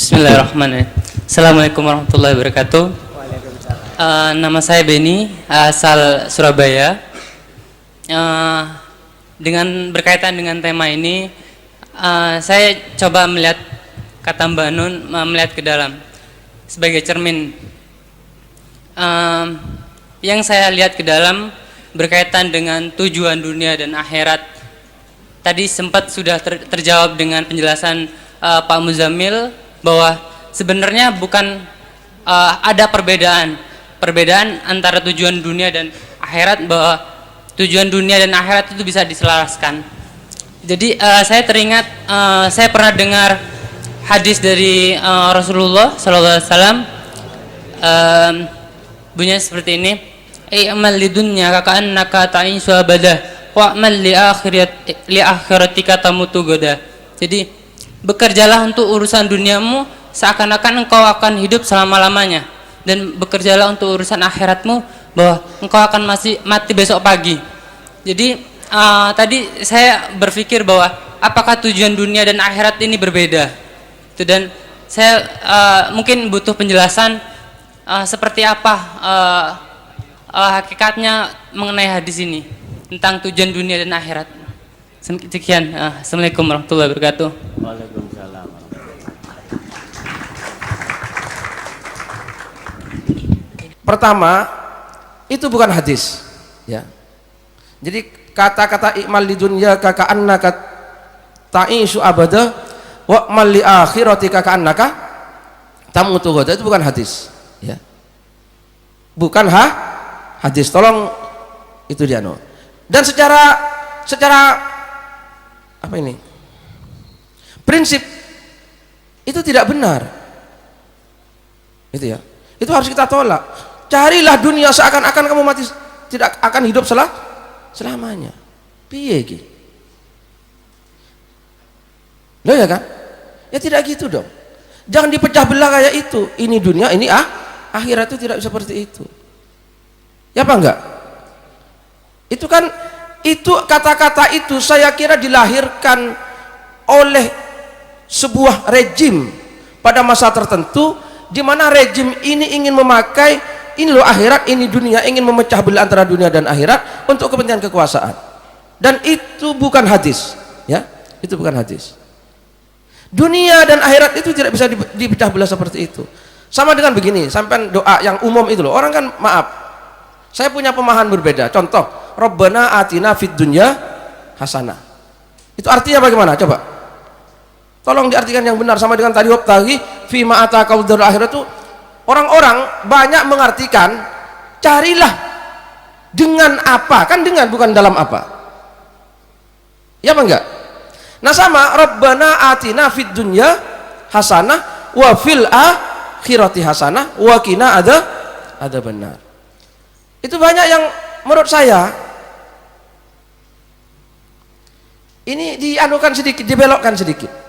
Bismillahirrahmanirrahim. Assalamualaikum warahmatullahi wabarakatuh. Nama saya Beni, asal Surabaya. Dengan berkaitan dengan tema ini, saya coba melihat kata Mbak Nun, melihat ke dalam sebagai cermin. Yang saya lihat ke dalam berkaitan dengan tujuan dunia dan akhirat. Tadi sempat sudah terjawab dengan penjelasan Pak Muzammil bahwa sebenarnya bukan ada perbedaan antara tujuan dunia dan akhirat, bahwa tujuan dunia dan akhirat itu bisa diselaraskan. Jadi saya teringat, saya pernah dengar hadis dari Rasulullah SAW, bunyinya seperti ini: i'mal lidunya kaka'annaka ta'ishu abadah wa'mal li akhiratika tamutu goda. Jadi bekerjalah untuk urusan duniamu seakan-akan engkau akan hidup selama-lamanya, dan bekerjalah untuk urusan akhiratmu bahwa engkau akan mati besok pagi. Jadi tadi saya berpikir bahwa apakah tujuan dunia dan akhirat ini berbeda itu, dan saya mungkin butuh penjelasan seperti apa hakikatnya mengenai hadis ini tentang tujuan dunia dan akhirat. Sekian, Assalamualaikum warahmatullahi wabarakatuh. Waalaikumsalam. Pertama, itu bukan hadis, ya. Jadi kata-kata i'mal lidunya kaka'annaka ta'ishu abada wa'mal li akhiratika ka'annaka tamutu ghadan, itu bukan hadis, ya. Bukan hadis. Tolong itu dia, no. Dan secara apa ini? Prinsip itu tidak benar. Itu ya. Itu harus kita tolak. Carilah dunia seakan-akan kamu mati, tidak akan hidup selamanya. Piye iki? Loh ya kan? Ya tidak gitu dong. Jangan dipecah belah kayak itu. Ini dunia, ini akhirat, itu tidak seperti itu. Ya apa enggak? Itu kan, itu kata-kata itu saya kira dilahirkan oleh sebuah rejim pada masa tertentu, di mana rejim ini ingin memakai ini loh akhirat, ini dunia, ingin memecah belah antara dunia dan akhirat untuk kepentingan kekuasaan. Dan itu bukan hadis, ya. Itu bukan hadis. Dunia dan akhirat itu tidak bisa dipecah belah seperti itu. Sama dengan begini, sampai doa yang umum itu loh. Orang kan, maaf, saya punya pemahaman berbeda. Contoh, Rabbana atina fid dunya hasanah. Itu artinya bagaimana? Coba. Tolong diartikan yang benar. Sama dengan tadi wabtaghi fima ataqal darul akhirat, itu orang-orang banyak mengartikan carilah dengan apa? Kan dengan, bukan dalam apa. Ya apa enggak? Nah sama, Rabbana atina fid dunya hasanah wa fil akhirati hasanah wa qina ada benar. Itu banyak yang menurut saya ini dianukan sedikit, dibelokkan sedikit.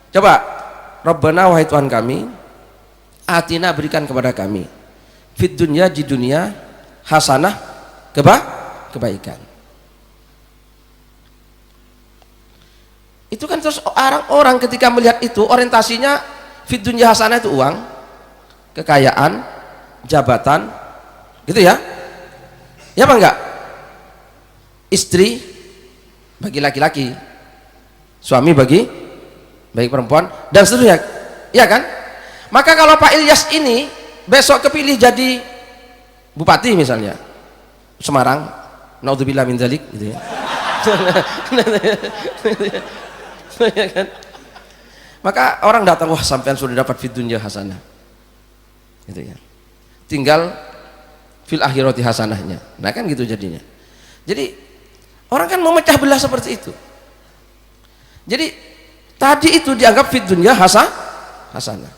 Coba, Rabbana wahai Tuhan kami, atina berikan kepada kami, fid dunya di dunia, hasanah kebaikan. Itu kan terus orang-orang ketika melihat itu orientasinya fid dunya hasanah itu uang, kekayaan, jabatan, gitu ya. Ya apa enggak? Istri bagi laki-laki, suami bagi perempuan, dan seterusnya, ya kan? Maka kalau Pak Ilyas ini besok kepilih jadi bupati misalnya Semarang, naudzubillah min dzalik, gitu ya. Ya kan? Maka orang datang, wah sampean sudah dapat fid dunya hasanah, gitu ya. Tinggal fil akhirati hasanahnya. Nah kan gitu jadinya. Jadi orang kan memecah belah seperti itu. Jadi tadi itu dianggap fid dunya hasanah.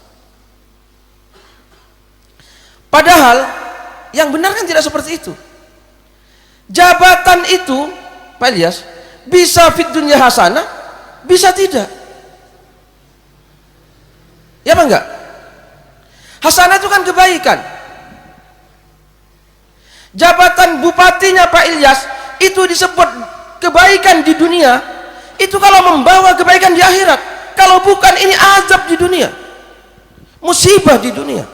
Padahal yang benar kan tidak seperti itu. Jabatan itu, Pak Ilyas, bisa fid dunya hasanah, bisa tidak. Ya apa enggak? Hasanah itu kan kebaikan. Jabatan bupatinya Pak Ilyas itu disebut kebaikan di dunia, itu kalau membawa kebaikan di akhirat. Kalau bukan, ini azab di dunia. musibah di dunia,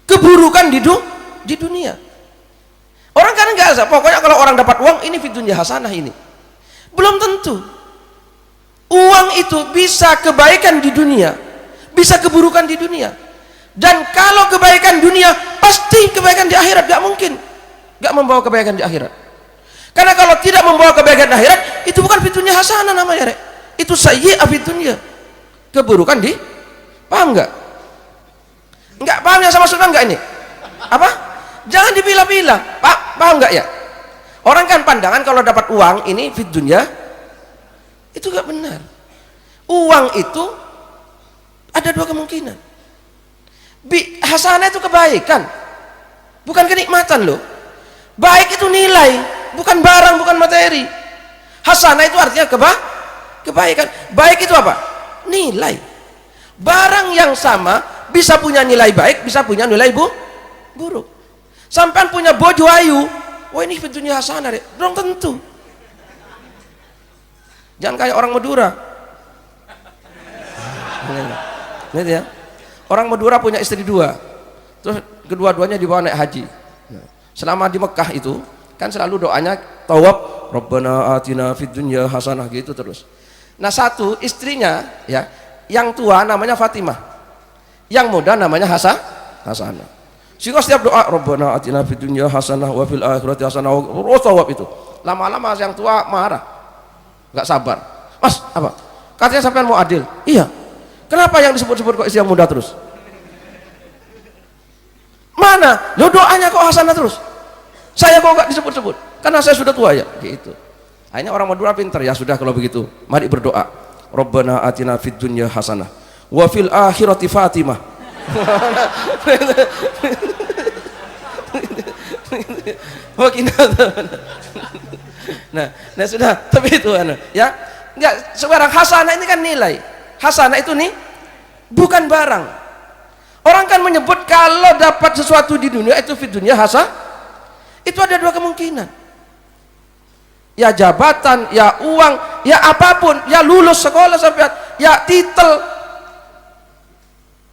keburukan di dunia. Orang kan nggak asal, pokoknya kalau orang dapat uang ini fid dunya hasanah ini. Belum tentu. Uang itu bisa kebaikan di dunia, bisa keburukan di dunia. Dan kalau kebaikan dunia pasti kebaikan di akhirat, nggak mungkin nggak membawa kebaikan di akhirat. Karena kalau tidak membawa kebaikan di akhirat, itu bukan fid dunya hasanah namanya, Rek. Itu sayyi'ah fid dunya. Keburukan di, paham nggak? Nggak paham yang sama maksudnya nggak ini? Apa? Jangan dipilah-pilah, Pak. Paham nggak ya? Orang kan pandangan kalau dapat uang ini fid dunya, itu nggak benar. Uang itu ada dua kemungkinan. Hasanah itu kebaikan, bukan kenikmatan loh. Baik itu nilai, bukan barang, bukan materi. Hasanah itu artinya kebaikan. Baik itu apa? Nilai. Barang yang sama bisa punya nilai baik, bisa punya nilai buruk. Sampai punya bojo ayu, wah ini fid dunya hasanah, belum tentu. Jangan kayak orang Madura. Lihat ya, orang Madura punya istri dua, terus kedua-duanya dibawa naik haji. Selama di Mekah itu kan selalu doanya tawab, Rabbana atina fid dunya hasanah gitu terus. Nah satu istrinya ya, yang tua namanya Fatimah, yang muda namanya Hasanah. Sehingga setiap doa Rabbana atina fid dunya hasanah wa fil akhirati hasanah, tawab itu. Lama-lama yang tua marah, nggak sabar. Mas apa? Katanya sampean mau adil. Iya. Kenapa yang disebut-sebut kok istri yang muda terus? Mana? Lo doanya kok hasanah terus? Saya kok nggak disebut-sebut? Karena saya sudah tua ya. Gitu. Akhirnya orang Madura pintar, ya sudah kalau begitu. Mari berdoa. Rabbana atina fid dunya hasanah wa fil akhirati Fatimah. Nah sudah, tapi itu ya. Enggak, sekarang hasanah ini kan nilai. Hasanah itu nih bukan barang. Orang kan menyebut kalau dapat sesuatu di dunia itu fid dunya hasanah. Itu ada dua kemungkinan. Ya jabatan, ya uang, ya apapun, ya lulus sekolah sampai ya titel,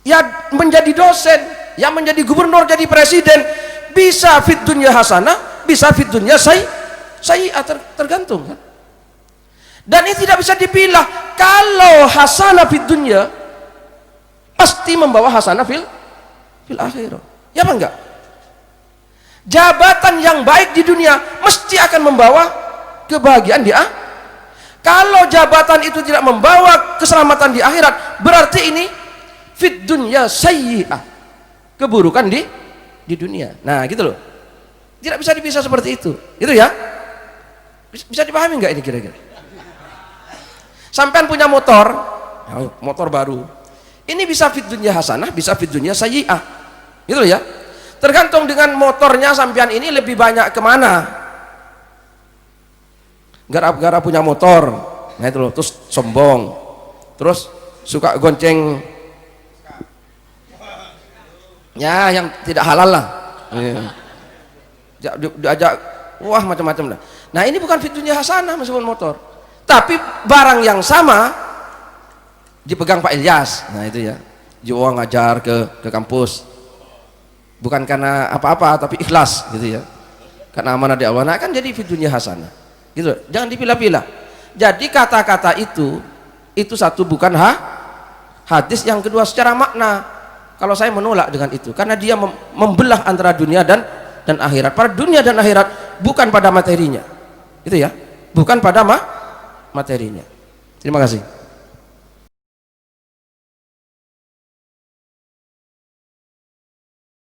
ya menjadi dosen, ya menjadi gubernur, jadi presiden, bisa fid dunya hasanah, bisa fid dunya sayyi'ah, tergantung kan. Dan ini tidak bisa dipilah. Kalau hasanah fid dunya pasti membawa hasanah fil akhirah. Ya apa enggak? Jabatan yang baik di dunia mesti akan membawa kebahagiaan di akhirat. Kalau jabatan itu tidak membawa keselamatan di akhirat, berarti ini fid dunya sayyi'ah, keburukan di dunia. Nah gitu loh, tidak bisa dipisah seperti itu. Itu ya, bisa dipahami nggak ini kira-kira? Sampean punya motor, motor baru, ini bisa fid dunya hasanah, bisa fid dunya sayyi'ah, gitu loh ya. Tergantung dengan motornya sampean ini lebih banyak kemana. Gara-gara punya motor, nah itu loh, terus sombong, terus suka gonceng ya yang tidak halal lah, diajak wah macam-macam lah. Nah ini bukan fid dunya hasanah meskipun motor, tapi barang yang sama dipegang Pak Ilyas. Nah itu ya, Jawa ngajar ke kampus bukan karena apa-apa tapi ikhlas gitu ya, karena amanah di Allah. Nah kan jadi fid dunya hasanah gitu, jangan dipilah-pilah. Jadi kata-kata itu satu bukan hadis, yang kedua secara makna. Kalau saya menolak dengan itu, karena dia membelah antara dunia dan akhirat. Pada dunia dan akhirat bukan pada materinya, itu ya, bukan pada materinya. Terima kasih.